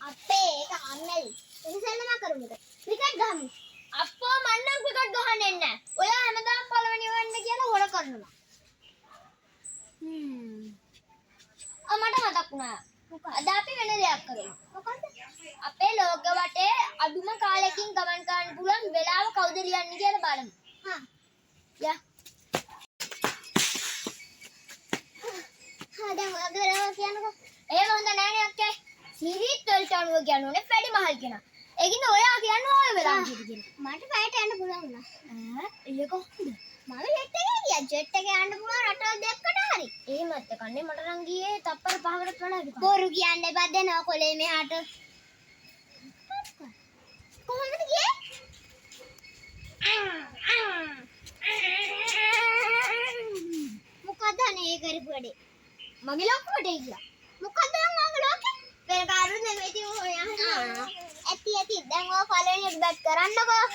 අපේ ඒක අම්මයි. ඉතින්සෙල්ලම කරුමුද? ක්‍රිකට් ගහමු. අප්පෝ මම නම් ක්‍රිකට් ගහන්නේ නැහැ. ඔයා හැමදාම පළවෙනි වෙන්න කියලා හොර කරනවා. මට මතක් වුණා. අද අපි වෙන දෙයක් කරමු. මොකද්ද? අපේ ලෝක වටේ අඩුම කාලෙකින් ගමන් කරන්න පුළුවන් වෙලාව කවුද ලියන්නේ කියලා බලමු. යා. දැන් ඔයාගේ වෙලාව කියන්නකෝ. එහෙම හොඳ නෑ නේ අක්කේ. සිරිත් වලට අනුව කියනෝනේ වැඩි මහල් කෙනා. ඒකින්ද ඔයා කියන්නේ ඔය වෙලාව කියලා. මට පැයට යන්න පුළුවන් වුණා. ඒක කොහොමද? මම ජෙට් එකේ ගියා. ජෙට් එකේ යන්න පුළුවන් රටවල් දෙකකට හරි. එහෙමත් කන්නේ මට නම් ගියේ තප්පර 5කටත් වඩා. බොරු කියන්න එපා දෙනවා කොලේ මෙහාට. කොහොමද ගියේ? මොකද අනේ කරපු වැඩේ? මගේ ලොක්කට ගියා. මොකද මම ලොක්කේ? වෙන කාරුත් නෙමෙයි ඉතින් ඔය ඇති දැන් ඔය පළවෙනියට බැට් කරන්නකෝ.